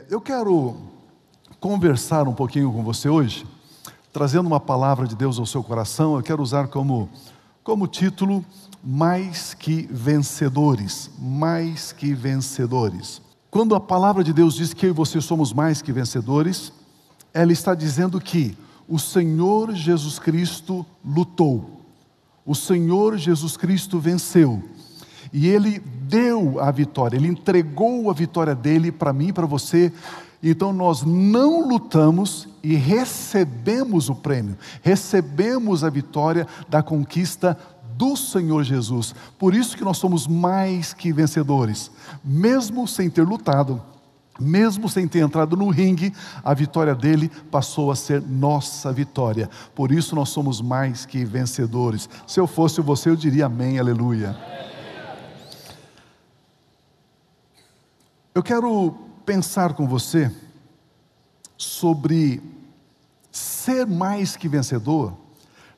Eu quero conversar um pouquinho com você hoje, trazendo uma palavra de Deus ao seu coração. Eu quero usar como título, mais que vencedores, mais que vencedores. Quando a palavra de Deus diz que eu e você somos mais que vencedores, ela está dizendo que o Senhor Jesus Cristo lutou, o Senhor Jesus Cristo venceu, e Ele deu a vitória, Ele entregou a vitória dEle para mim e para você. Então nós não lutamos e recebemos o prêmio, recebemos a vitória da conquista do Senhor Jesus. Por isso que nós somos mais que vencedores, mesmo sem ter lutado, mesmo sem ter entrado no ringue, a vitória dele passou a ser nossa vitória. Por isso nós somos mais que vencedores. Se eu fosse você, eu diria amém, aleluia. Eu quero pensar com você sobre ser mais que vencedor.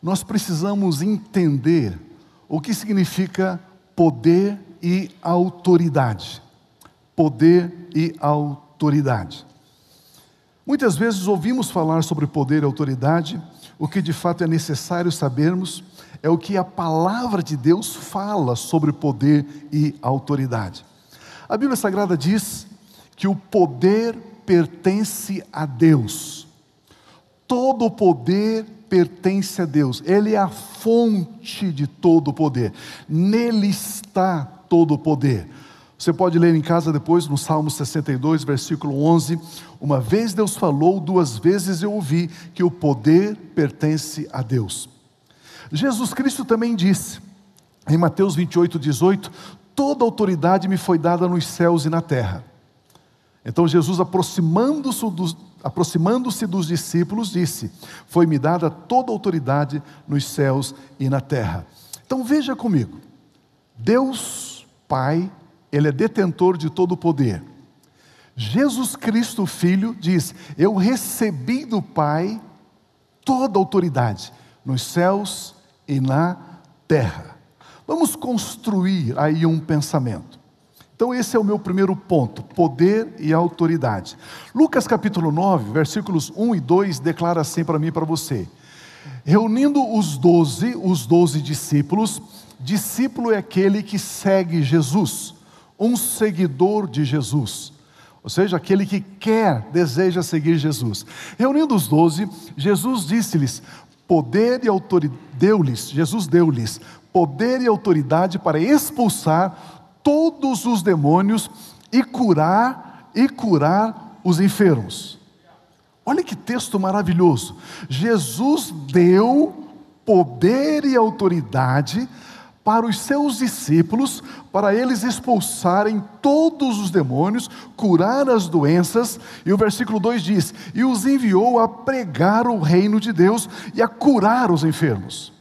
Nós precisamos entender o que significa poder e autoridade. Poder e autoridade. Muitas vezes ouvimos falar sobre poder e autoridade. O que de fato é necessário sabermos é o que a palavra de Deus fala sobre poder e autoridade. A Bíblia Sagrada diz que o poder pertence a Deus. Todo o poder pertence a Deus. Ele é a fonte de todo o poder. Nele está todo o poder. Você pode ler em casa depois no Salmo 62, versículo 11. Uma vez Deus falou, duas vezes eu ouvi que o poder pertence a Deus. Jesus Cristo também disse, em Mateus 28, 18, toda autoridade me foi dada nos céus e na terra. Então Jesus, aproximando-se dos discípulos, disse, foi-me dada toda autoridade nos céus e na terra. Então veja comigo, Deus Pai, Ele é detentor de todo o poder. Jesus Cristo Filho diz, eu recebi do Pai toda a autoridade nos céus e na terra. Vamos construir aí um pensamento. Então esse é o meu primeiro ponto, poder e autoridade. Lucas capítulo 9, versículos 1 e 2, declara assim para mim e para você. Reunindo os 12 discípulos, discípulo é aquele que segue Jesus, um seguidor de Jesus. Ou seja, aquele que deseja seguir Jesus. Reunindo os 12, Jesus disse-lhes, poder e autoridade, Jesus deu-lhes poder e autoridade para expulsar todos os demônios e curar os enfermos. Olha que texto maravilhoso. Jesus deu poder e autoridade para os seus discípulos, para eles expulsarem todos os demônios, curar as doenças, e o versículo 2 diz, e os enviou a pregar o reino de Deus e a curar os enfermos.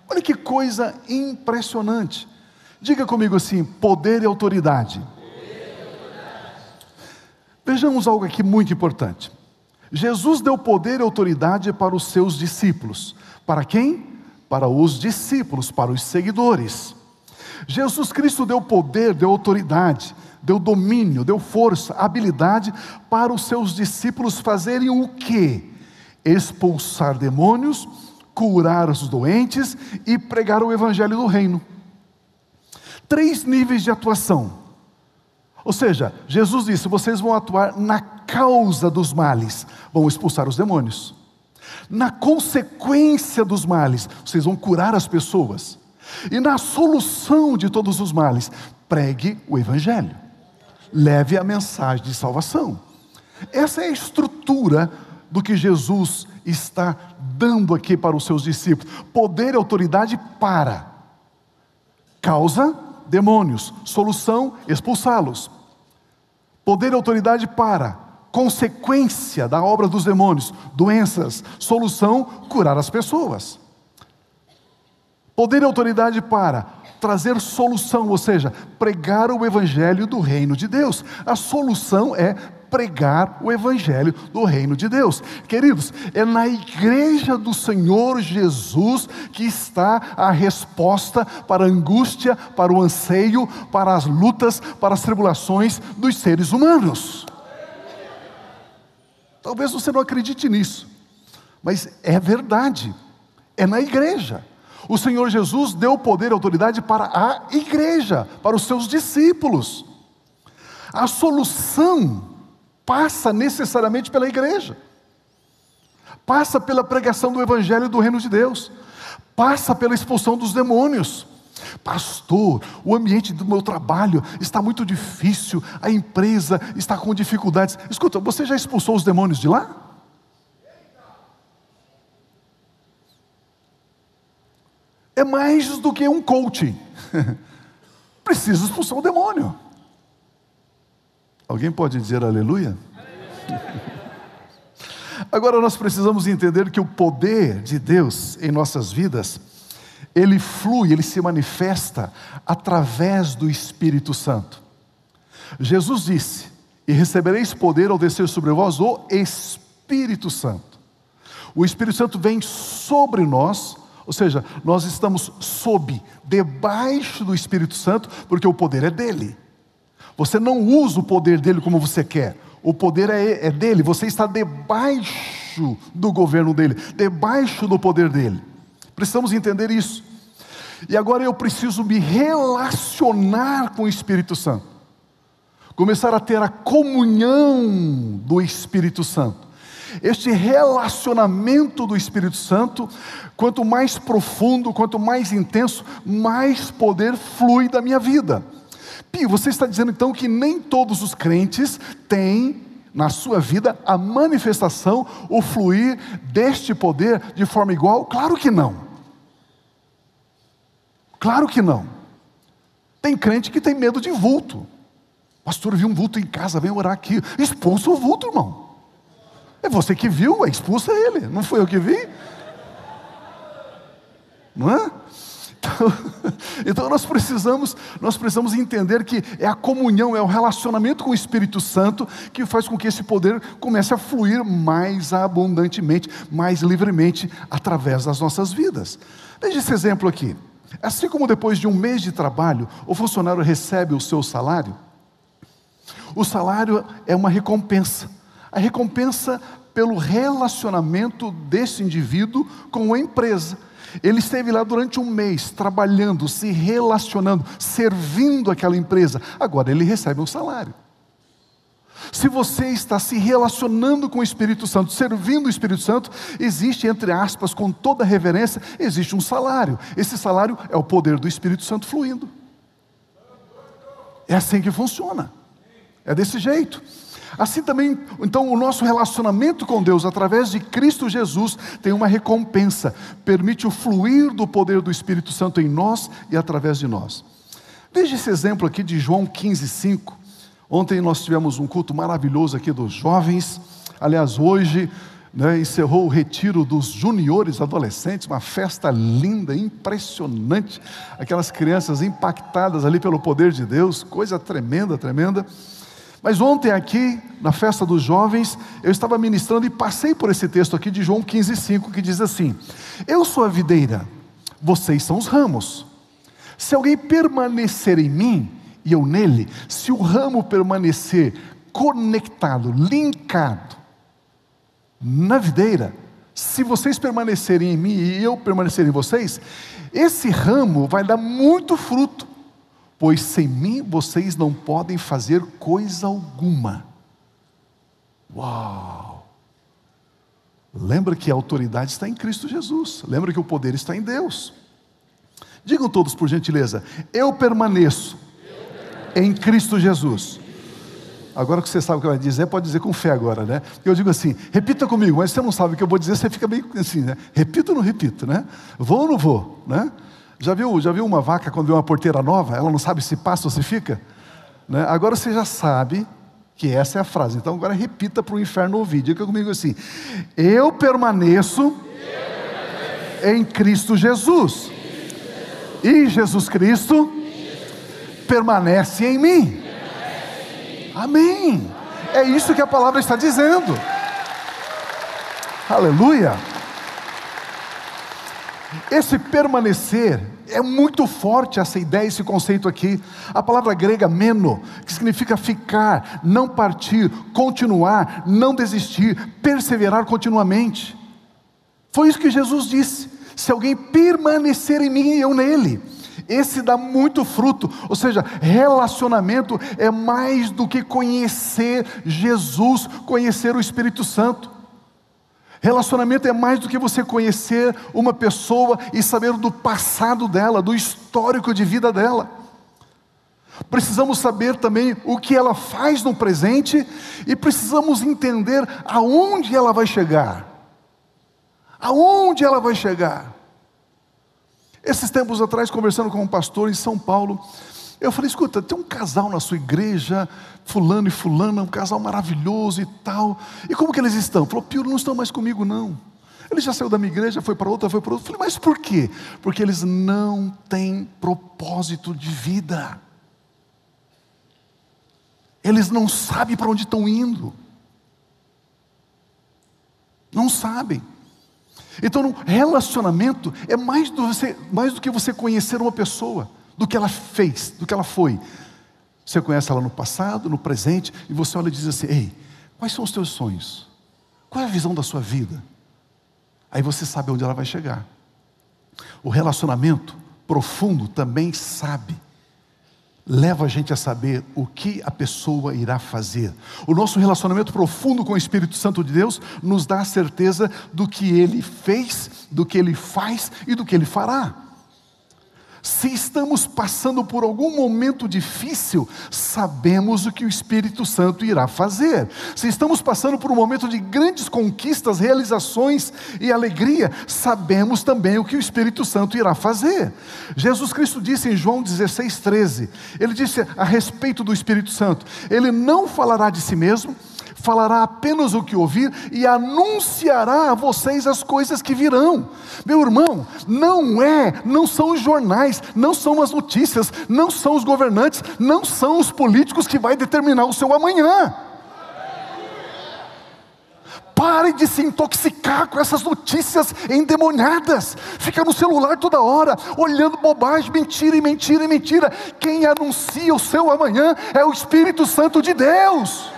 Olha que coisa impressionante. Diga comigo assim, poder e autoridade. Vejamos algo aqui muito importante. Jesus deu poder e autoridade para os seus discípulos. Para quem? Para os discípulos, para os seguidores. Jesus Cristo deu poder, deu autoridade, deu domínio, deu força, habilidade para os seus discípulos fazerem o quê? Expulsar demônios, curar os doentes e pregar o evangelho do reino. 3 níveis de atuação. Ou seja, Jesus disse, vocês vão atuar na causa dos males, vão expulsar os demônios. Na consequência dos males, vocês vão curar as pessoas. E na solução de todos os males, pregue o evangelho. Leve a mensagem de salvação. Essa é a estrutura do que Jesus está dando aqui para os seus discípulos. Poder e autoridade para causa, demônios. Solução, expulsá-los. Poder e autoridade para consequência da obra dos demônios. Doenças. Solução, curar as pessoas. Poder e autoridade para trazer solução, ou seja, pregar o evangelho do reino de Deus. A solução é pregar o evangelho do reino de Deus. Queridos, é na igreja do Senhor Jesus que está a resposta para a angústia, para o anseio, para as lutas, para as tribulações dos seres humanos. Talvez você não acredite nisso, mas é verdade, é na igreja. O Senhor Jesus deu poder e autoridade para a igreja, para os seus discípulos. A solução passa necessariamente pela igreja, passa pela pregação do Evangelho do Reino de Deus, passa pela expulsão dos demônios. Pastor, o ambiente do meu trabalho está muito difícil, a empresa está com dificuldades. Escuta, você já expulsou os demônios de lá? É mais do que um coaching. Precisa expulsar o demônio. Alguém pode dizer aleluia? Agora nós precisamos entender que o poder de Deus em nossas vidas, ele flui, ele se manifesta através do Espírito Santo. Jesus disse: e recebereis poder ao descer sobre vós o Espírito Santo. O Espírito Santo vem sobre nós, ou seja, nós estamos debaixo do Espírito Santo, porque o poder é dele. Você não usa o poder dele como você quer, o poder é dele, você está debaixo do governo dele, debaixo do poder dele. Precisamos entender isso. E agora eu preciso me relacionar com o Espírito Santo, começar a ter a comunhão do Espírito Santo. Este relacionamento do Espírito Santo, quanto mais profundo, quanto mais intenso, mais poder flui da minha vida. Pio, você está dizendo então que nem todos os crentes têm na sua vida a manifestação, o fluir deste poder de forma igual? Claro que não. Claro que não. Tem crente que tem medo de vulto. Pastor, viu um vulto em casa, vem orar aqui. Expulsa o vulto, irmão. É você que viu, expulsa ele. Não foi eu que vi? Não é? Então nós precisamos entender que é a comunhão, é o relacionamento com o Espírito Santo que faz com que esse poder comece a fluir mais abundantemente, mais livremente através das nossas vidas. Veja esse exemplo aqui. Assim como depois de um mês de trabalho, o funcionário recebe o seu salário, o salário é uma recompensa. A recompensa pelo relacionamento desse indivíduo com a empresa. Ele esteve lá durante um mês, trabalhando, se relacionando, servindo aquela empresa. Agora ele recebe um salário. Se você está se relacionando com o Espírito Santo, servindo o Espírito Santo, existe, entre aspas, com toda reverência, existe um salário. Esse salário é o poder do Espírito Santo fluindo. É assim que funciona. É desse jeito. Assim também, então, o nosso relacionamento com Deus, através de Cristo Jesus, tem uma recompensa, permite o fluir do poder do Espírito Santo em nós e através de nós. Veja esse exemplo aqui de João 15:5. Ontem nós tivemos um culto maravilhoso aqui dos jovens. Aliás, hoje, encerrou o retiro dos juniores adolescentes, uma festa linda, impressionante. Aquelas crianças impactadas ali pelo poder de Deus, coisa tremenda, tremenda. Mas ontem aqui, na festa dos jovens, eu estava ministrando e passei por esse texto aqui de João 15:5, que diz assim: eu sou a videira, vocês são os ramos. Se alguém permanecer em mim e eu nele, se o ramo permanecer conectado, linkado na videira, se vocês permanecerem em mim e eu permanecer em vocês, esse ramo vai dar muito fruto. Pois sem mim vocês não podem fazer coisa alguma. Uau! Lembra que a autoridade está em Cristo Jesus. Lembra que o poder está em Deus. Digam todos, por gentileza: eu permaneço em Cristo Jesus. Agora que você sabe o que vai dizer, pode dizer com fé agora, né? Eu digo assim: repita comigo, mas você não sabe o que eu vou dizer, você fica meio assim, né? Repito ou não repito, né? Vou ou não vou, né? Já viu uma vaca quando vê uma porteira nova? Ela não sabe se passa ou se fica? Né? Agora você já sabe que essa é a frase. Então agora repita para o inferno ouvir. Diga comigo assim: eu permaneço em Cristo Jesus. E Jesus Cristo permanece em mim. Amém. É isso que a palavra está dizendo. Aleluia. Esse permanecer, é muito forte essa ideia, esse conceito aqui. A palavra grega meno, que significa ficar, não partir, continuar, não desistir, perseverar continuamente. Foi isso que Jesus disse: se alguém permanecer em mim e eu nele, esse dá muito fruto. Ou seja, relacionamento é mais do que conhecer Jesus, conhecer o Espírito Santo. Relacionamento é mais do que você conhecer uma pessoa e saber do passado dela, do histórico de vida dela. Precisamos saber também o que ela faz no presente e precisamos entender aonde ela vai chegar. Aonde ela vai chegar? Esses tempos atrás, conversando com um pastor em São Paulo, eu falei: escuta, tem um casal na sua igreja, fulano e fulana, um casal maravilhoso e tal. E como que eles estão? Falou: Pio, não estão mais comigo não. Ele já saiu da minha igreja, foi para outra, foi para outra. Eu falei: mas por quê? Porque eles não têm propósito de vida. Eles não sabem para onde estão indo. Não sabem. Então, um relacionamento é mais do que você conhecer uma pessoa, do que ela fez, do que ela foi. Você conhece ela no passado, no presente, e você olha e diz assim: ei, quais são os teus sonhos? Qual é a visão da sua vida? Aí você sabe onde ela vai chegar. O relacionamento profundo também leva a gente a saber o que a pessoa irá fazer. O nosso relacionamento profundo com o Espírito Santo de Deus nos dá a certeza do que Ele fez, do que Ele faz e do que Ele fará. Se estamos passando por algum momento difícil, sabemos o que o Espírito Santo irá fazer. Se estamos passando por um momento de grandes conquistas, realizações e alegria, sabemos também o que o Espírito Santo irá fazer. Jesus Cristo disse em João 16:13, Ele disse a respeito do Espírito Santo: Ele não falará de si mesmo, falará apenas o que ouvir e anunciará a vocês as coisas que virão. Meu irmão, não são os jornais, não são as notícias, não são os governantes, não são os políticos que vai determinar o seu amanhã. Pare de se intoxicar com essas notícias endemoniadas. Fica no celular toda hora, olhando bobagem, mentira e mentira e mentira. Quem anuncia o seu amanhã é o Espírito Santo de Deus.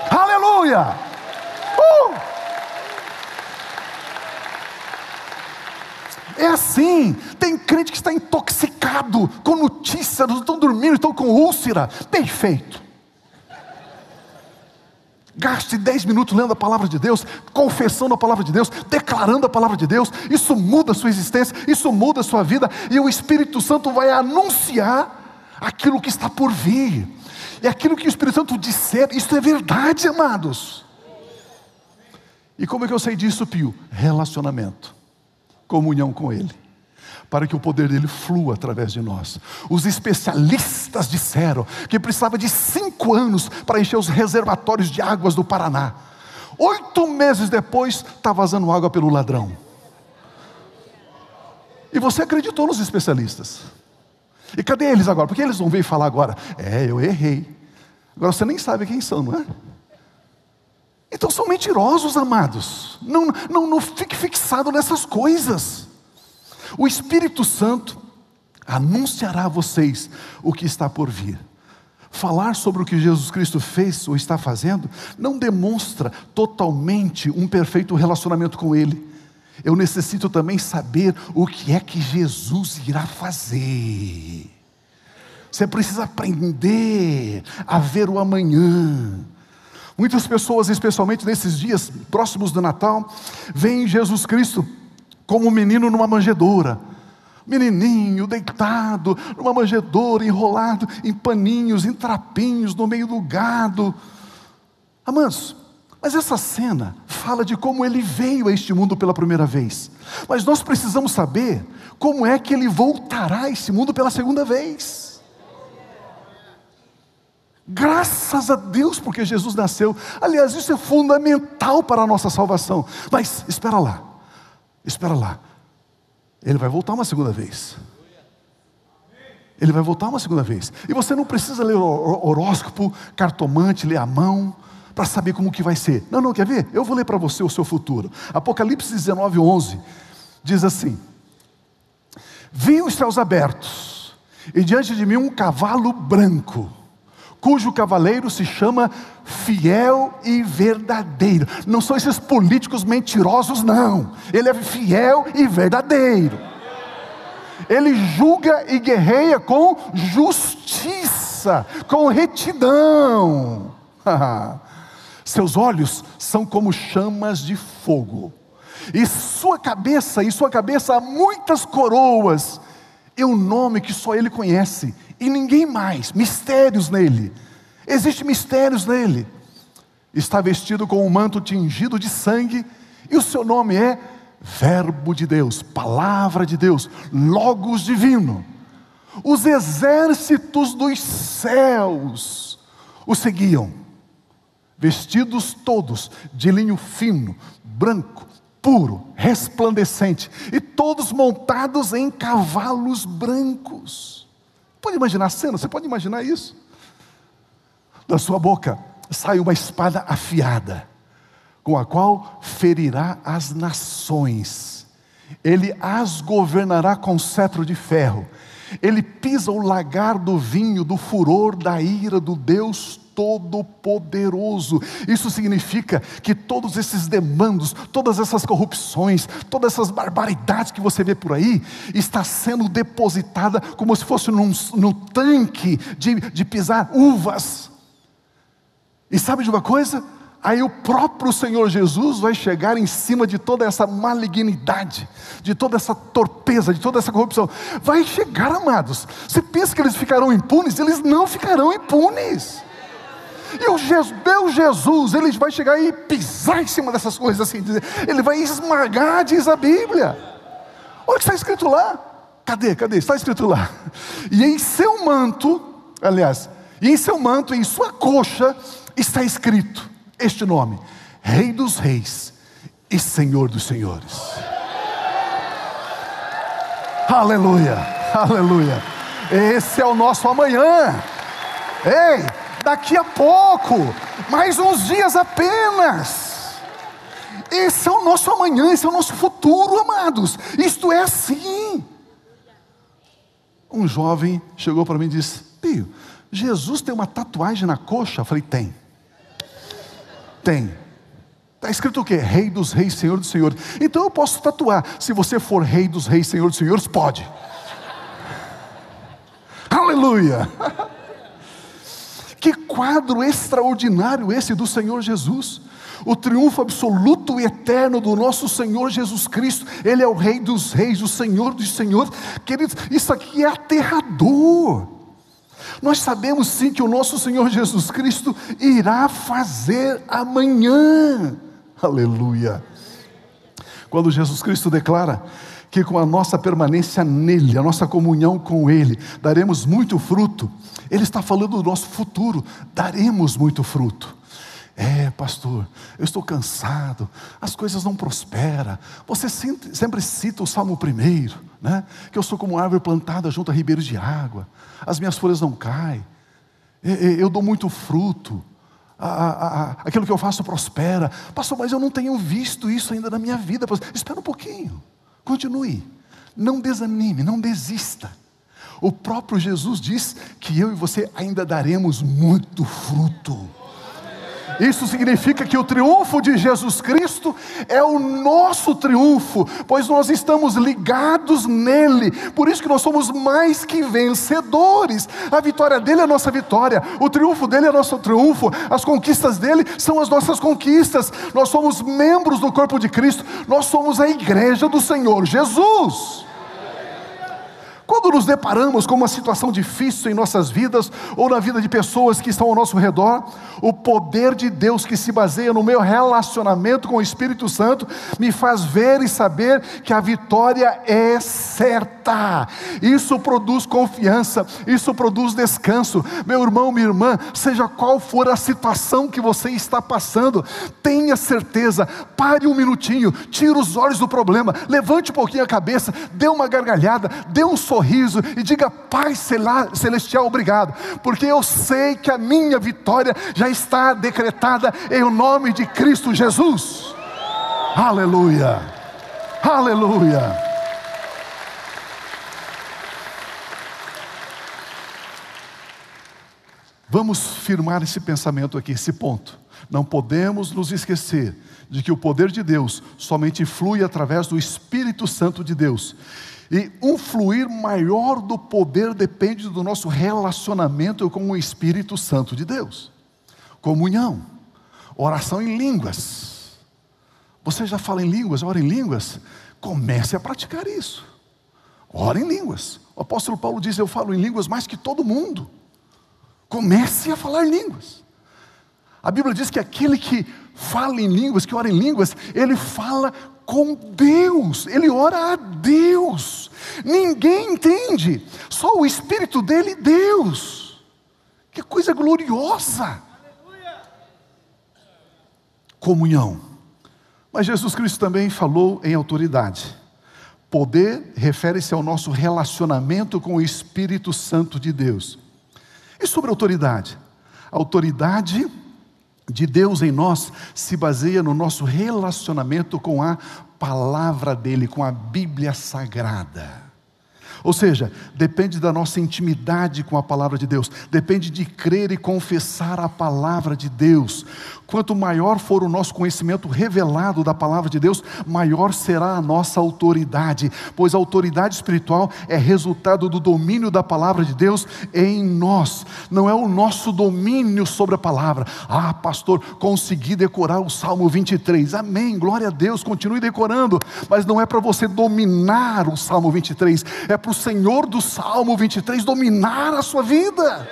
Aleluia! É assim. Tem crente que está intoxicado com notícias, não estão dormindo, estão com úlcera. Perfeito. Gaste 10 minutos lendo a palavra de Deus, confessando a palavra de Deus, declarando a palavra de Deus. Isso muda a sua existência, isso muda a sua vida, e o Espírito Santo vai anunciar aquilo que está por vir. E aquilo que o Espírito Santo disser, isso é verdade, amados. E como é que eu sei disso, Pio? Relacionamento, comunhão com Ele, para que o poder dele flua através de nós. Os especialistas disseram que precisava de 5 anos para encher os reservatórios de águas do Paraná. 8 meses depois, está vazando água pelo ladrão. E você acreditou nos especialistas. E cadê eles agora? Porque eles vão vir falar agora: eu errei. Agora você nem sabe quem são, não é? Então são mentirosos, amados. Não fique fixado nessas coisas. O Espírito Santo anunciará a vocês o que está por vir. Falar sobre o que Jesus Cristo fez ou está fazendo não demonstra totalmente um perfeito relacionamento com Ele. Eu necessito também saber o que é que Jesus irá fazer. Você precisa aprender a ver o amanhã. Muitas pessoas, especialmente nesses dias próximos do Natal, veem Jesus Cristo como um menino numa manjedoura. Menininho deitado numa manjedoura, enrolado em paninhos, em trapinhos, no meio do gado. Amados, mas essa cena fala de como Ele veio a este mundo pela primeira vez. Mas nós precisamos saber como é que Ele voltará a este mundo pela segunda vez. Graças a Deus porque Jesus nasceu. Aliás, isso é fundamental para a nossa salvação. Mas espera lá. Ele vai voltar uma segunda vez. Ele vai voltar uma segunda vez. E você não precisa ler horóscopo, cartomante, ler a mão. para saber como que vai ser. Não, quer ver? Eu vou ler para você o seu futuro. Apocalipse 19:11 diz assim: vi os céus abertos, e diante de mim um cavalo branco, cujo cavaleiro se chama Fiel e Verdadeiro. Não são esses políticos mentirosos, não. Ele é fiel e verdadeiro. Ele julga e guerreia com justiça, com retidão. Seus olhos são como chamas de fogo, e sua cabeça há muitas coroas, e um nome que só Ele conhece, e ninguém mais. Mistérios nele, existem mistérios nele. Está vestido com um manto tingido de sangue, e o seu nome é Verbo de Deus, Palavra de Deus, Logos divino. Os exércitos dos céus o seguiam, vestidos todos de linho fino, branco, puro, resplandecente, e todos montados em cavalos brancos. Pode imaginar a cena? Você pode imaginar isso? Da sua boca sai uma espada afiada, com a qual ferirá as nações. Ele as governará com cetro de ferro. Ele pisa o lagar do vinho do furor da ira do Deus Todo-Poderoso. Isso significa que todos esses demandos, todas essas corrupções, todas essas barbaridades que você vê por aí, está sendo depositada como se fosse num tanque de pisar uvas. E sabe de uma coisa? Aí o próprio Senhor Jesus vai chegar em cima de toda essa malignidade, de toda essa torpeza, de toda essa corrupção. Vai chegar, amados. Você pensa que eles ficarão impunes? Eles não ficarão impunes. E o meu Jesus, ele vai chegar e pisar em cima dessas coisas assim, ele vai esmagar, diz a Bíblia. Olha o que está escrito lá. Cadê? Está escrito lá. E em seu manto, em sua coxa, está escrito este nome: Rei dos Reis e Senhor dos Senhores. Aleluia, aleluia. Esse é o nosso amanhã. Ei, daqui a pouco, mais uns dias apenas. Esse é o nosso amanhã, esse é o nosso futuro, amados. Isto é assim. Um jovem chegou para mim e disse: Pio, Jesus tem uma tatuagem na coxa? Eu falei: tem. Está escrito o quê? Rei dos Reis, Senhor dos Senhores. Então eu posso tatuar. Se você for Rei dos Reis, Senhor dos Senhores, pode. Aleluia. Que quadro extraordinário esse do Senhor Jesus. O triunfo absoluto e eterno do nosso Senhor Jesus Cristo. Ele é o Rei dos Reis, o Senhor dos Senhores. Queridos, isso aqui é aterrador. Nós sabemos sim que o nosso Senhor Jesus Cristo irá fazer amanhã. Aleluia. Quando Jesus Cristo declara que com a nossa permanência nele, a nossa comunhão com ele, daremos muito fruto, ele está falando do nosso futuro. Daremos muito fruto. Pastor, eu estou cansado, as coisas não prosperam. Você sempre cita o Salmo 1, né? Que eu sou como árvore plantada junto a ribeiros de água, as minhas folhas não caem, eu dou muito fruto, aquilo que eu faço prospera. Pastor, mas eu não tenho visto isso ainda na minha vida. Pastor, espera um pouquinho, continue, não desanime, não desista. O próprio Jesus diz que eu e você ainda daremos muito fruto. Isso significa que o triunfo de Jesus Cristo é o nosso triunfo, pois nós estamos ligados nele. Por isso que nós somos mais que vencedores. A vitória dele é a nossa vitória, o triunfo dele é o nosso triunfo, as conquistas dele são as nossas conquistas. Nós somos membros do corpo de Cristo, nós somos a igreja do Senhor Jesus. Quando nos deparamos com uma situação difícil em nossas vidas, ou na vida de pessoas que estão ao nosso redor, o poder de Deus que se baseia no meu relacionamento com o Espírito Santo, me faz ver e saber que a vitória é certa. Isso produz confiança, isso produz descanso. Meu irmão, minha irmã, seja qual for a situação que você está passando, tenha certeza, pare um minutinho, tire os olhos do problema, levante um pouquinho a cabeça, dê uma gargalhada, dê um sorriso, sorriso e diga: Pai Celestial, obrigado, porque eu sei que a minha vitória já está decretada em o nome de Cristo Jesus. Aleluia, aleluia. Vamos firmar esse pensamento aqui, esse ponto. Não podemos nos esquecer de que o poder de Deus somente flui através do Espírito Santo de Deus. E um fluir maior do poder depende do nosso relacionamento com o Espírito Santo de Deus. Comunhão, oração em línguas. Você já fala em línguas, ora em línguas? Comece a praticar isso. Ora em línguas. O apóstolo Paulo diz: eu falo em línguas mais que todo mundo. Comece a falar línguas. A Bíblia diz que aquele que fala em línguas, que ora em línguas, ele fala com Deus, ele ora a Deus. Ninguém entende, só o Espírito dele, Deus. Que coisa gloriosa. Comunhão. Mas Jesus Cristo também falou em autoridade. Poder refere-se ao nosso relacionamento com o Espírito Santo de Deus. E sobre autoridade? A autoridade de Deus em nós se baseia no nosso relacionamento com a palavra dele, com a Bíblia Sagrada. Ou seja, depende da nossa intimidade com a palavra de Deus, depende de crer e confessar a palavra de Deus. Quanto maior for o nosso conhecimento revelado da palavra de Deus, maior será a nossa autoridade, pois a autoridade espiritual é resultado do domínio da palavra de Deus em nós, não é o nosso domínio sobre a palavra. Ah, pastor, consegui decorar o Salmo 23, amém, glória a Deus, continue decorando, mas não é para você dominar o Salmo 23, é para o Senhor do Salmo 23 dominar a sua vida.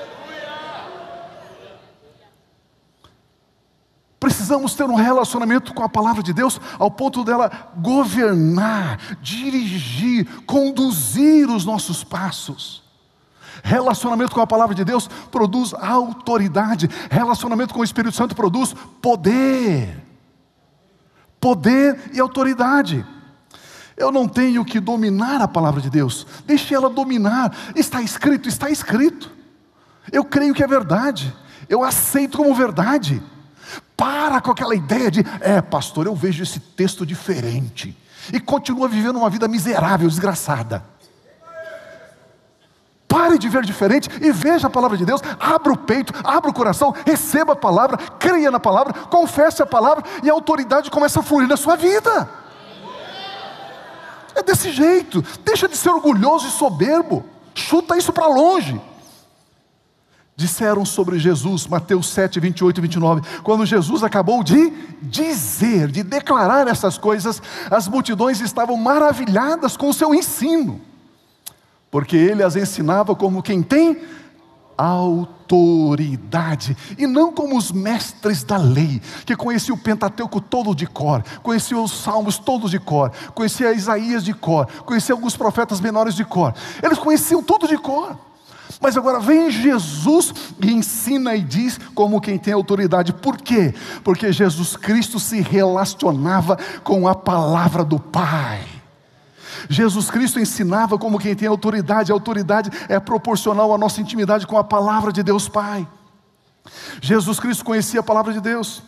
Precisamos ter um relacionamento com a palavra de Deus ao ponto dela governar, dirigir, conduzir os nossos passos. Relacionamento com a palavra de Deus produz autoridade. Relacionamento com o Espírito Santo produz poder. Poder e autoridade. Eu não tenho que dominar a palavra de Deus. Deixe ela dominar. Está escrito, está escrito. Eu creio que é verdade. Eu aceito como verdade. Para com aquela ideia de: pastor, eu vejo esse texto diferente. E continua vivendo uma vida miserável, desgraçada. Pare de ver diferente e veja a palavra de Deus. Abra o peito, abra o coração, receba a palavra, creia na palavra, confesse a palavra e a autoridade começa a fluir na sua vida. É desse jeito. Deixa de ser orgulhoso e soberbo. Chuta isso para longe. Disseram sobre Jesus, Mateus 7, 28 e 29, quando Jesus acabou de dizer, de declarar essas coisas, as multidões estavam maravilhadas com o seu ensino, porque ele as ensinava como quem tem autoridade, e não como os mestres da lei, que conheciam o Pentateuco todo de cor, conheciam os Salmos todos de cor, conheciam Isaías de cor, conheciam alguns profetas menores de cor, eles conheciam tudo de cor. Mas agora vem Jesus e ensina e diz como quem tem autoridade. Por quê? Porque Jesus Cristo se relacionava com a palavra do Pai. Jesus Cristo ensinava como quem tem autoridade. A autoridade é proporcional à nossa intimidade com a palavra de Deus Pai. Jesus Cristo conhecia a palavra de Deus.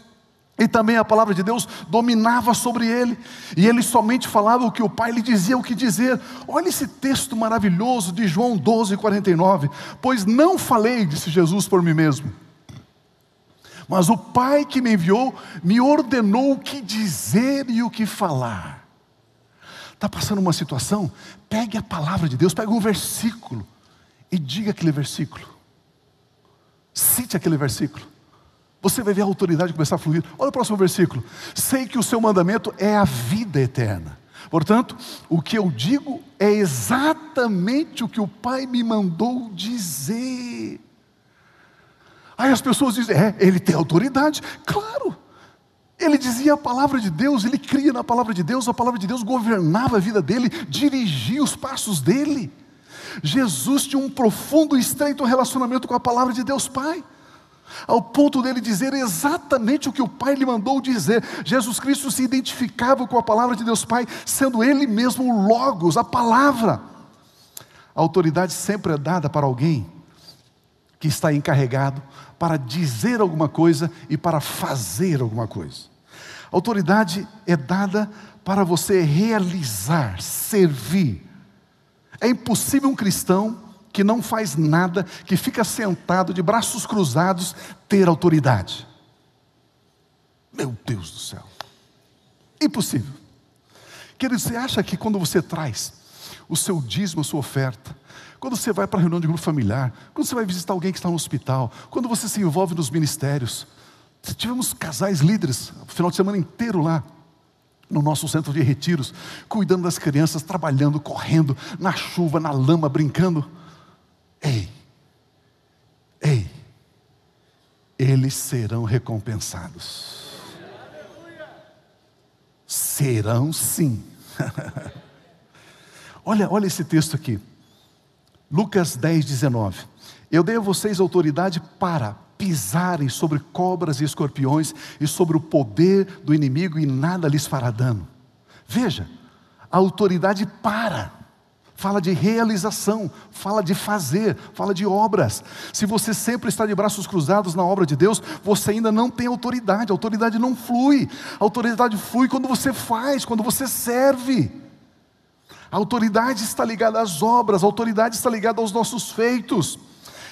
E também a palavra de Deus dominava sobre ele. E ele somente falava o que o Pai lhe dizia o que dizer. Olha esse texto maravilhoso de João 12, 49. Pois não falei, disse Jesus, por mim mesmo. Mas o Pai que me enviou me ordenou o que dizer e o que falar. Está passando uma situação? Pegue a palavra de Deus, pegue um versículo e diga aquele versículo. Cite aquele versículo. Você vai ver a autoridade começar a fluir. Olha o próximo versículo. Sei que o seu mandamento é a vida eterna. Portanto, o que eu digo é exatamente o que o Pai me mandou dizer. Aí as pessoas dizem, ele tem autoridade. Claro. Ele dizia a palavra de Deus, ele cria na palavra de Deus, a palavra de Deus governava a vida dele, dirigia os passos dele. Jesus tinha um profundo e estreito relacionamento com a palavra de Deus Pai, ao ponto dele dizer exatamente o que o Pai lhe mandou dizer. Jesus Cristo se identificava com a palavra de Deus Pai, sendo ele mesmo o Logos, a palavra. A autoridade sempre é dada para alguém que está encarregado para dizer alguma coisa e para fazer alguma coisa. A autoridade é dada para você realizar, servir. É impossível um cristão que não faz nada, que fica sentado de braços cruzados, ter autoridade. Meu Deus do céu. Impossível. Querido, você acha que quando você traz o seu dízimo, a sua oferta, quando você vai para a reunião de grupo familiar, quando você vai visitar alguém que está no hospital, quando você se envolve nos ministérios, tivemos casais líderes, o final de semana inteiro lá, no nosso centro de retiros, cuidando das crianças, trabalhando, correndo, na chuva, na lama, brincando. Ei, eles serão recompensados. Serão sim. Olha esse texto aqui. Lucas 10:19. Eu dei a vocês autoridade para pisarem sobre cobras e escorpiões e sobre o poder do inimigo e nada lhes fará dano. Veja, a autoridade fala de realização, fala de fazer, fala de obras. Se você sempre está de braços cruzados na obra de Deus, você ainda não tem autoridade. A autoridade não flui. A autoridade flui quando você faz, quando você serve. A autoridade está ligada às obras, a autoridade está ligada aos nossos feitos.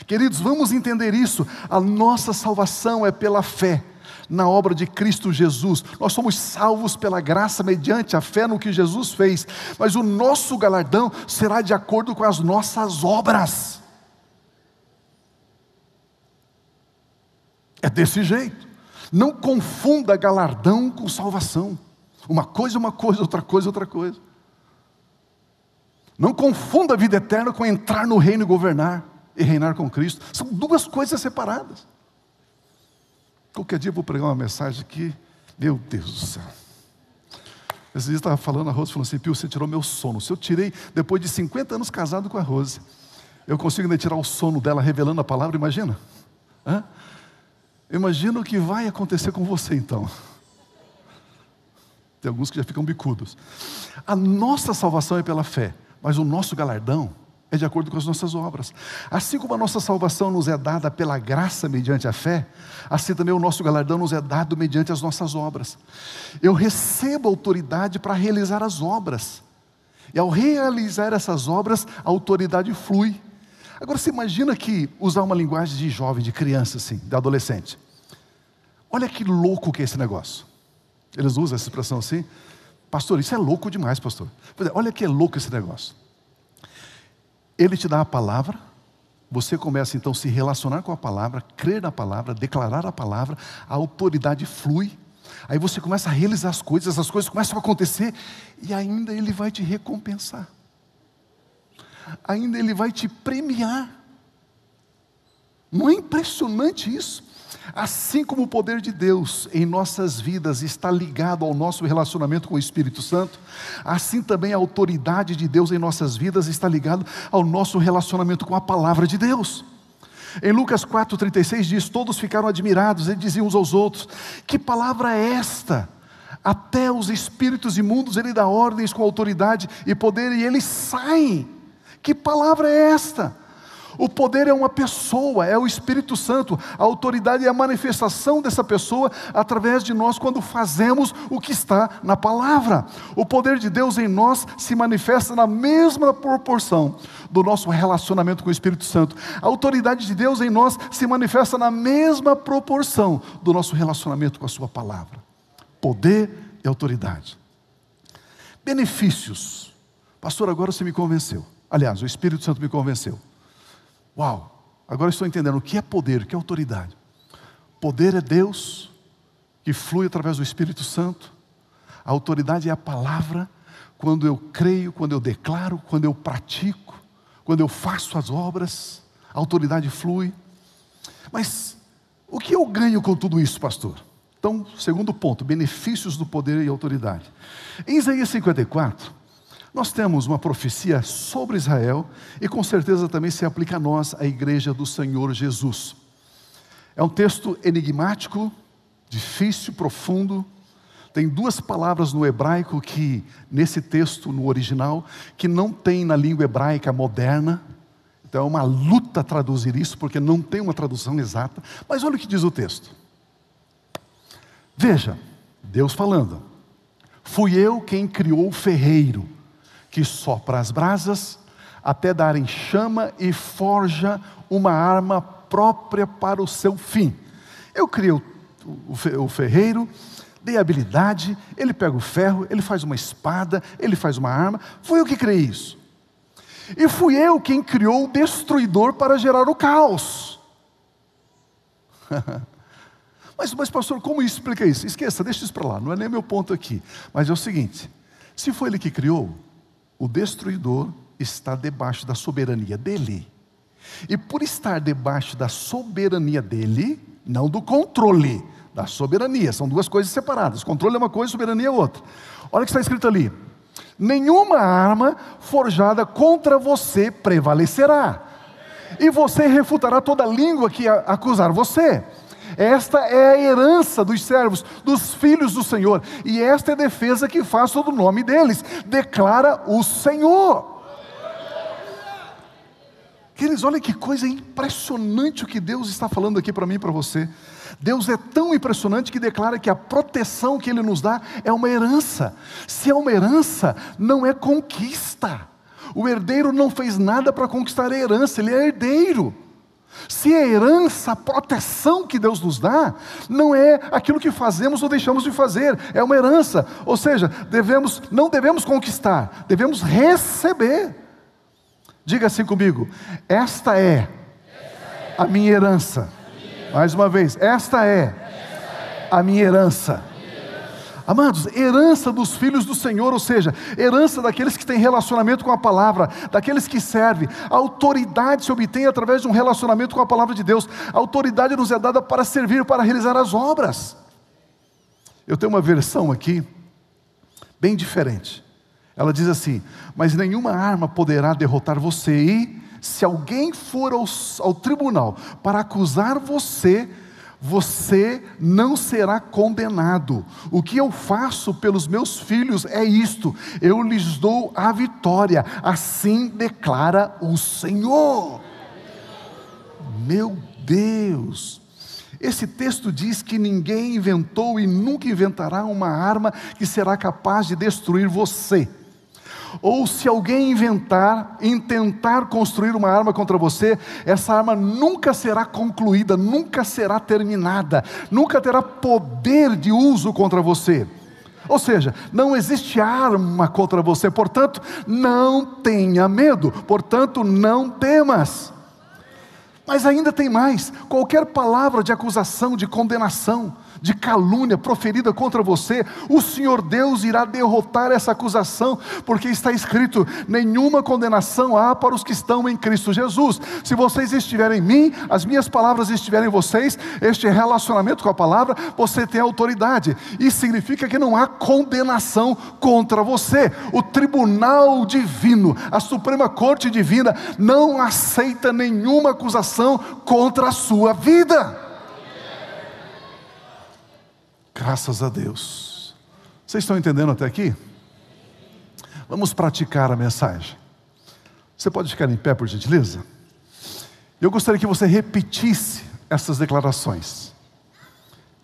Queridos, vamos entender isso. A nossa salvação é pela fé na obra de Cristo Jesus. Nós somos salvos pela graça mediante a fé no que Jesus fez. Mas o nosso galardão será de acordo com as nossas obras. É desse jeito. Não confunda galardão com salvação. Uma coisa é uma coisa, outra coisa é outra coisa. Não confunda a vida eterna com entrar no reino e governar e reinar com Cristo. São duas coisas separadas. Qualquer dia eu vou pregar uma mensagem aqui, meu Deus do céu. Esses dias eu estava falando, a Rose falou assim: Pio, você tirou meu sono. Se eu tirei, depois de 50 anos casado com a Rose, eu consigo ainda tirar o sono dela revelando a palavra, imagina? Imagina o que vai acontecer com você então. Tem alguns que já ficam bicudos. A nossa salvação é pela fé, mas o nosso galardão é de acordo com as nossas obras. Assim como a nossa salvação nos é dada pela graça mediante a fé, assim também o nosso galardão nos é dado mediante as nossas obras. Eu recebo autoridade para realizar as obras. E ao realizar essas obras, a autoridade flui. Agora você imagina que, usar uma linguagem de jovem, de criança assim, de adolescente. Olha que louco que é esse negócio. Eles usam essa expressão assim. Pastor, isso é louco demais, pastor. Olha que é louco esse negócio. Ele te dá a palavra, você começa então a se relacionar com a palavra, crer na palavra, declarar a palavra, a autoridade flui, aí você começa a realizar as coisas começam a acontecer, e ainda Ele vai te recompensar, ainda Ele vai te premiar. Não é impressionante isso? Assim como o poder de Deus em nossas vidas está ligado ao nosso relacionamento com o Espírito Santo, assim também a autoridade de Deus em nossas vidas está ligado ao nosso relacionamento com a palavra de Deus. Em Lucas 4,36 diz: todos ficaram admirados e diziam uns aos outros: que palavra é esta? Até os espíritos imundos Ele dá ordens com autoridade e poder e eles saem. Que palavra é esta? O poder é uma pessoa, é o Espírito Santo. A autoridade é a manifestação dessa pessoa através de nós quando fazemos o que está na palavra. O poder de Deus em nós se manifesta na mesma proporção do nosso relacionamento com o Espírito Santo. A autoridade de Deus em nós se manifesta na mesma proporção do nosso relacionamento com a sua palavra. Poder e autoridade. Benefícios. Pastor, agora você me convenceu. Aliás, o Espírito Santo me convenceu. Uau, agora estou entendendo o que é poder, o que é autoridade. Poder é Deus, que flui através do Espírito Santo. A autoridade é a palavra, quando eu creio, quando eu declaro, quando eu pratico, quando eu faço as obras, a autoridade flui. Mas o que eu ganho com tudo isso, pastor? Então, segundo ponto, benefícios do poder e autoridade. Em Isaías 54... nós temos uma profecia sobre Israel e com certeza também se aplica a nós, a igreja do Senhor Jesus. É um texto enigmático, difícil, profundo, Tem duas palavras no hebraico que, nesse texto, no original, que não tem na língua hebraica moderna. Então é uma luta traduzir isso, porque não tem uma tradução exata. Mas olha o que diz o texto. Veja, Deus falando: fui eu quem criou o ferreiro, que sopra as brasas, até darem chama e forja uma arma própria para o seu fim. Eu criei o ferreiro, dei habilidade, ele pega o ferro, ele faz uma espada, ele faz uma arma. Fui eu que criei isso. E fui eu quem criou o destruidor para gerar o caos. Mas pastor, como isso explica isso? Esqueça, deixa isso para lá, não é nem meu ponto aqui. Mas é o seguinte: se foi ele que criou, o destruidor está debaixo da soberania dele. E por estar debaixo da soberania dele, não do controle, da soberania, são duas coisas separadas. Controle é uma coisa, soberania é outra. Olha o que está escrito ali: nenhuma arma forjada contra você prevalecerá, e você refutará toda língua que acusar você. Esta é a herança dos servos, dos filhos do Senhor, e esta é a defesa que faço do nome deles, declara o Senhor. Queridos, olha que coisa impressionante o que Deus está falando aqui para mim e para você. Deus é tão impressionante que declara que a proteção que Ele nos dá é uma herança. Se é uma herança, não é conquista. O herdeiro não fez nada para conquistar a herança, ele é herdeiro. Se é herança, a proteção que Deus nos dá, não é aquilo que fazemos ou deixamos de fazer, é uma herança. Ou seja, não devemos conquistar, devemos receber. Diga assim comigo: esta é a minha herança. Mais uma vez, esta é a minha herança. Amados, herança dos filhos do Senhor, ou seja, herança daqueles que têm relacionamento com a palavra, daqueles que servem. A autoridade se obtém através de um relacionamento com a palavra de Deus. A autoridade nos é dada para servir, para realizar as obras. Eu tenho uma versão aqui, bem diferente. Ela diz assim: mas nenhuma arma poderá derrotar você, e se alguém for ao tribunal para acusar você, você não será condenado. O que eu faço pelos meus filhos é isto: eu lhes dou a vitória, assim declara o Senhor. Meu Deus! Esse texto diz que ninguém inventou e nunca inventará uma arma que será capaz de destruir você. Ou se alguém intentar construir uma arma contra você, essa arma nunca será concluída, nunca será terminada, nunca terá poder de uso contra você. Ou seja, não existe arma contra você, portanto, não tenha medo, portanto, não temas. Mas ainda tem mais: qualquer palavra de acusação, de condenação, de calúnia proferida contra você, o Senhor Deus irá derrotar essa acusação, porque está escrito: nenhuma condenação há para os que estão em Cristo Jesus. Se vocês estiverem em mim, as minhas palavras estiverem em vocês, este relacionamento com a palavra, você tem autoridade. Isso significa que não há condenação contra você. O tribunal divino, a Suprema Corte Divina, não aceita nenhuma acusação contra a sua vida. Graças a Deus. Vocês estão entendendo até aqui? Vamos praticar a mensagem. Você pode ficar em pé, por gentileza? Eu gostaria que você repetisse essas declarações.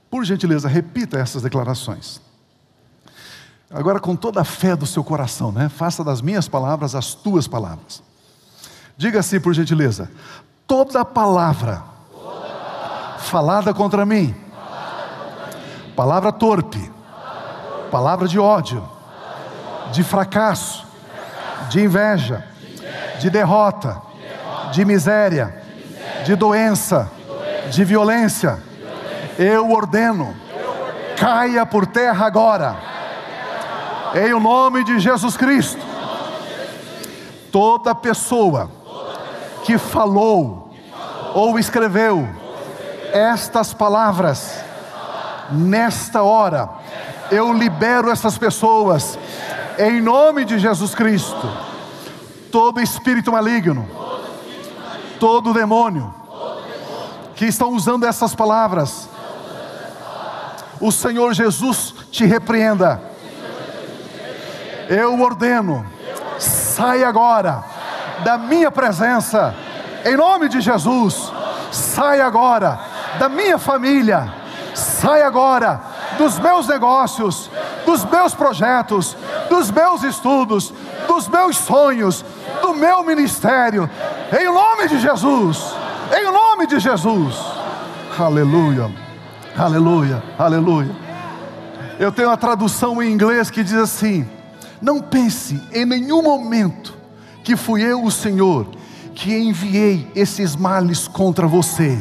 Por gentileza, repita essas declarações. Agora, com toda a fé do seu coração, né? Faça das minhas palavras as tuas palavras. Diga assim, por gentileza: toda palavra falada contra mim, palavra torpe, palavra de ódio, de fracasso, de inveja, de derrota, de miséria, de doença, de violência, eu ordeno, caia por terra agora, em o nome de Jesus Cristo. Toda pessoa que falou ou escreveu estas palavras, nesta hora, eu libero essas pessoas, em nome de Jesus Cristo. Todo espírito maligno, todo demônio, que estão usando essas palavras, O Senhor Jesus te repreenda. Eu ordeno, sai agora da minha presença, em nome de Jesus. Sai agora da minha família, sai agora dos meus negócios, dos meus projetos, dos meus estudos, dos meus sonhos, do meu ministério, em nome de Jesus, em nome de Jesus. Aleluia, aleluia, aleluia. Eu tenho a tradução em inglês que diz assim: não pense em nenhum momento que fui eu, o Senhor, que enviei esses males contra você.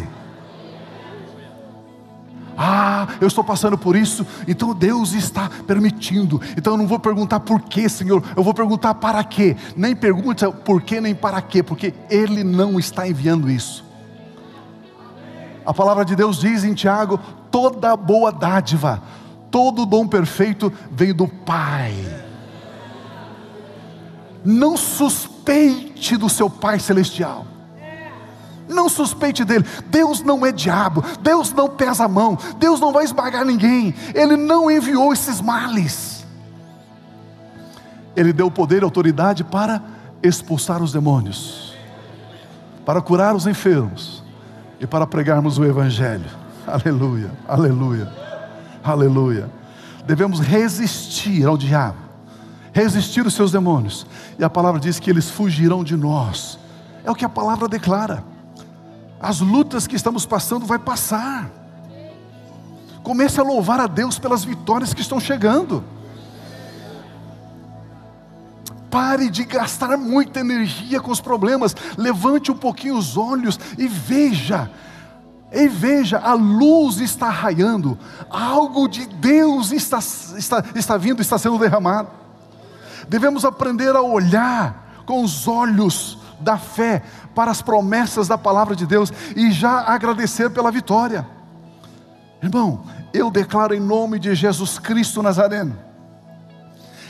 Eu estou passando por isso, então Deus está permitindo. Então eu não vou perguntar por quê, Senhor, eu vou perguntar para quê. Nem pergunte por quê, nem para quê, porque Ele não está enviando isso. A palavra de Deus diz em Tiago: toda boa dádiva, todo dom perfeito vem do Pai. Não suspeite do seu Pai Celestial. Não suspeite dele. Deus não é diabo, Deus não pesa a mão, Deus não vai esmagar ninguém. Ele não enviou esses males. Ele deu poder e autoridade para expulsar os demônios, para curar os enfermos e para pregarmos o Evangelho. Aleluia, aleluia, aleluia. Devemos resistir ao diabo, resistir os seus demônios, e a palavra diz que eles fugirão de nós. É o que a palavra declara. As lutas que estamos passando vai passar. Comece a louvar a Deus pelas vitórias que estão chegando. Pare de gastar muita energia com os problemas. Levante um pouquinho os olhos e veja. E veja, a luz está raiando. Algo de Deus está vindo, está sendo derramado. Devemos aprender a olhar com os olhos da fé para as promessas da palavra de Deus e já agradecer pela vitória. Irmão, eu declaro em nome de Jesus Cristo Nazareno,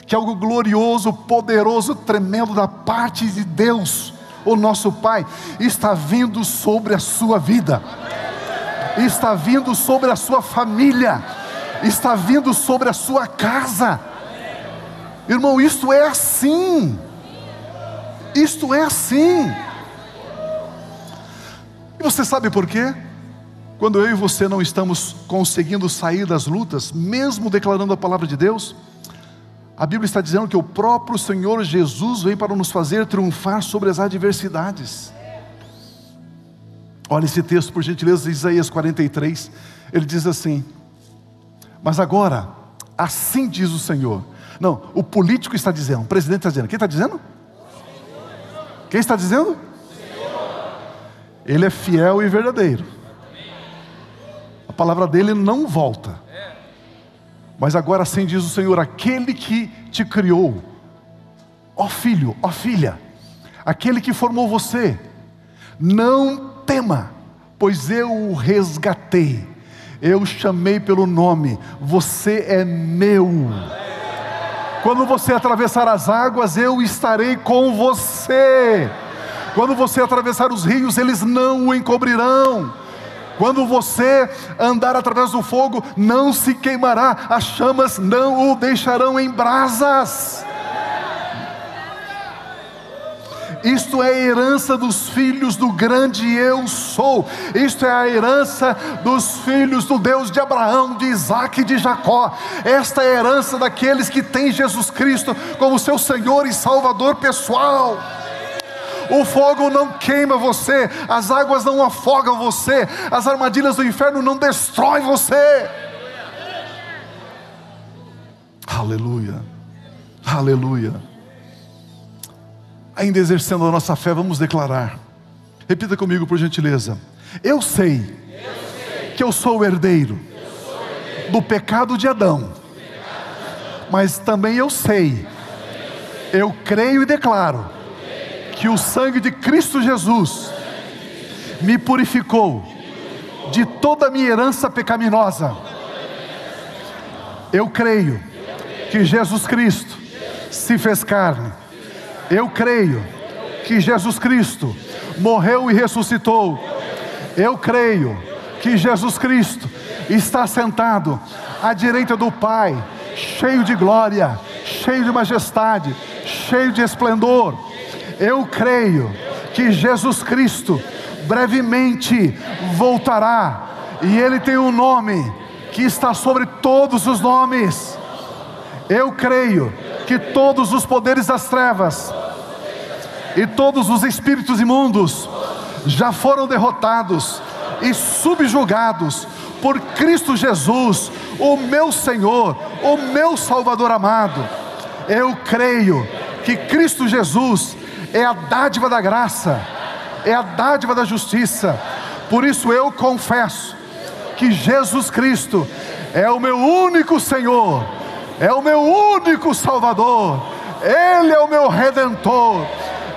que algo glorioso, poderoso, tremendo da parte de Deus, o nosso Pai, está vindo sobre a sua vida, está vindo sobre a sua família, está vindo sobre a sua casa. Irmão, isto é assim. Isto é assim. E você sabe por quê? Quando eu e você não estamos conseguindo sair das lutas, mesmo declarando a palavra de Deus, a Bíblia está dizendo que o próprio Senhor Jesus vem para nos fazer triunfar sobre as adversidades. Olha esse texto, por gentileza, Isaías 43. Ele diz assim: mas agora, assim diz o Senhor. Não, o político está dizendo, o presidente está dizendo. Quem está dizendo? Quem está dizendo? Ele é fiel e verdadeiro. A palavra dele não volta. Mas agora assim diz o Senhor: aquele que te criou, ó filho, ó filha, aquele que formou você, não tema, pois eu o resgatei, eu o chamei pelo nome, você é meu. Quando você atravessar as águas, eu estarei com você. Quando você atravessar os rios, eles não o encobrirão. Quando você andar através do fogo, não se queimará, as chamas não o deixarão em brasas. Isto é a herança dos filhos do grande eu sou. Isto é a herança dos filhos do Deus de Abraão, de Isaac e de Jacó. Esta é a herança daqueles que têm Jesus Cristo como seu Senhor e Salvador pessoal. O fogo não queima você, as águas não afogam você, as armadilhas do inferno não destroem você. Aleluia, aleluia. Ainda exercendo a nossa fé, vamos declarar. Repita comigo, por gentileza. Eu sei que eu sou o herdeiro do pecado de Adão, mas também eu sei, eu creio e declaro que o sangue de Cristo Jesus me purificou de toda a minha herança pecaminosa. Eu creio que Jesus Cristo se fez carne. Eu creio que Jesus Cristo morreu e ressuscitou. Eu creio que Jesus Cristo está sentado à direita do Pai, cheio de glória, cheio de majestade, cheio de esplendor. Eu creio que Jesus Cristo brevemente voltará, e Ele tem um nome que está sobre todos os nomes. Eu creio que todos os poderes das trevas e todos os espíritos imundos já foram derrotados e subjugados por Cristo Jesus, o meu Senhor, o meu Salvador amado. Eu creio que Cristo Jesus é a dádiva da graça, é a dádiva da justiça. Por isso eu confesso que Jesus Cristo é o meu único Senhor, é o meu único Salvador, Ele é o meu Redentor.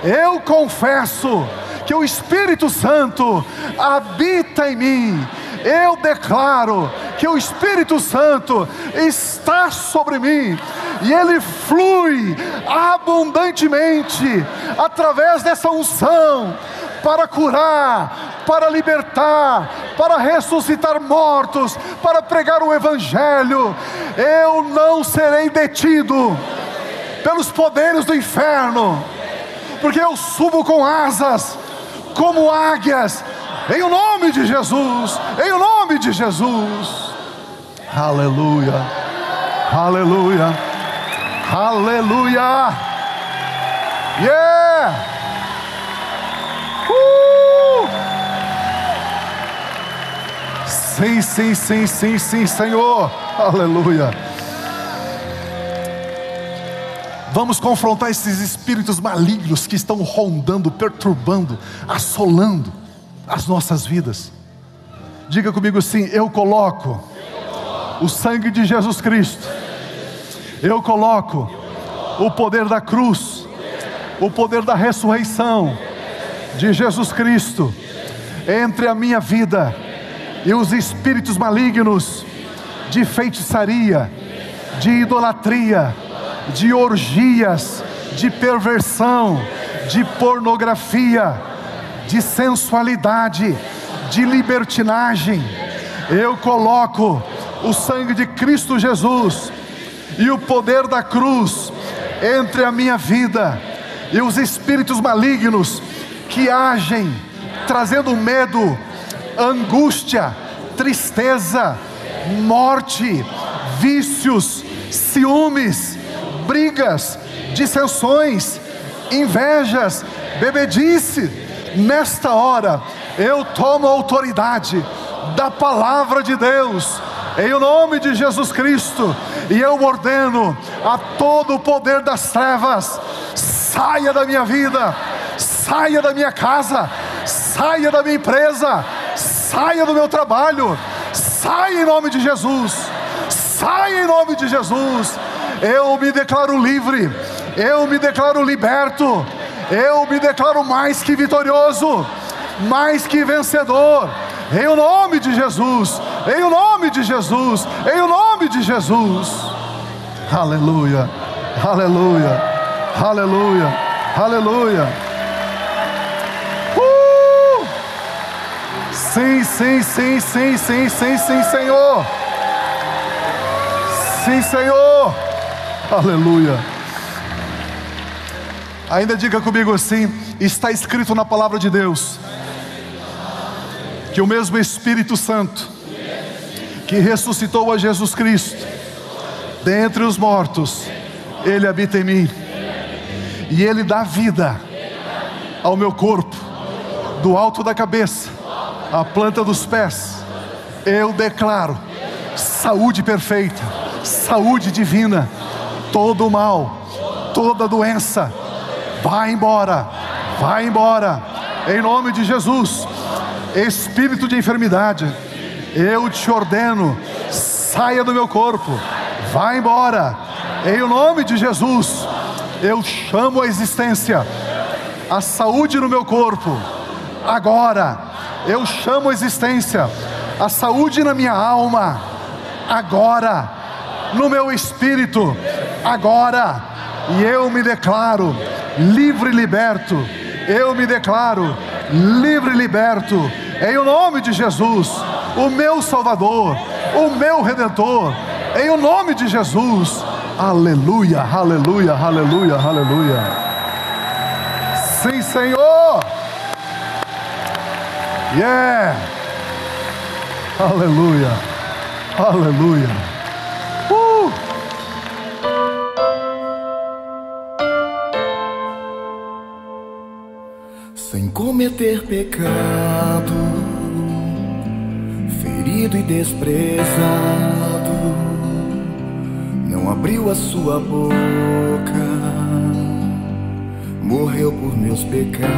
Eu confesso que o Espírito Santo habita em mim. Eu declaro que o Espírito Santo está sobre mim, e Ele flui abundantemente através dessa unção, para curar, para libertar, para ressuscitar mortos, para pregar o Evangelho. Eu não serei detido pelos poderes do inferno, porque eu subo com asas como águias, em o nome de Jesus, em o nome de Jesus. Aleluia, aleluia, aleluia. Yeah! Sim, sim, sim, sim, sim, Senhor. Aleluia. Vamos confrontar esses espíritos malignos que estão rondando, perturbando, assolando as nossas vidas. Diga comigo assim: eu coloco o sangue de Jesus Cristo, eu coloco o poder da cruz, o poder da ressurreição de Jesus Cristo entre a minha vida e os espíritos malignos de feitiçaria, de idolatria, de orgias, de perversão, de pornografia, de sensualidade, de libertinagem. Eu coloco o sangue de Cristo Jesus e o poder da cruz entre a minha vida e os espíritos malignos que agem trazendo medo, angústia, tristeza, morte, vícios, ciúmes, brigas, dissensões, invejas, bebedice. Nesta hora eu tomo a autoridade da palavra de Deus, em o nome de Jesus Cristo, e eu ordeno a todo o poder das trevas: saia da minha vida, saia da minha casa, saia da minha empresa, saia do meu trabalho, saia em nome de Jesus, saia em nome de Jesus. Eu me declaro livre, eu me declaro liberto, eu me declaro mais que vitorioso, mais que vencedor, em o nome de Jesus, em o nome de Jesus, em o nome de Jesus. Aleluia, aleluia, aleluia, aleluia. Sim, sim, sim, sim, sim, sim, sim, Senhor. Sim, Senhor. Aleluia. Ainda diga comigo assim: está escrito na palavra de Deus que o mesmo Espírito Santo que ressuscitou a Jesus Cristo dentre os mortos, Ele habita em mim, e Ele dá vida ao meu corpo, do alto da cabeça à planta dos pés. Eu declaro saúde perfeita, saúde divina. Todo o mal, toda doença, vai embora, em nome de Jesus. Espírito de enfermidade, eu te ordeno, saia do meu corpo, vai embora, em nome de Jesus. Eu chamo a existência a saúde no meu corpo, agora. Eu chamo a existência a saúde na minha alma, agora, no meu espírito, agora. E eu me declaro livre e liberto, eu me declaro livre e liberto, em o nome de Jesus, o meu Salvador, o meu Redentor. Em o nome de Jesus. Aleluia, aleluia, aleluia, aleluia. Sim, Senhor. Yeah. Aleluia, aleluia. Sem cometer pecado, ferido e desprezado, não abriu a sua boca, morreu por meus pecados.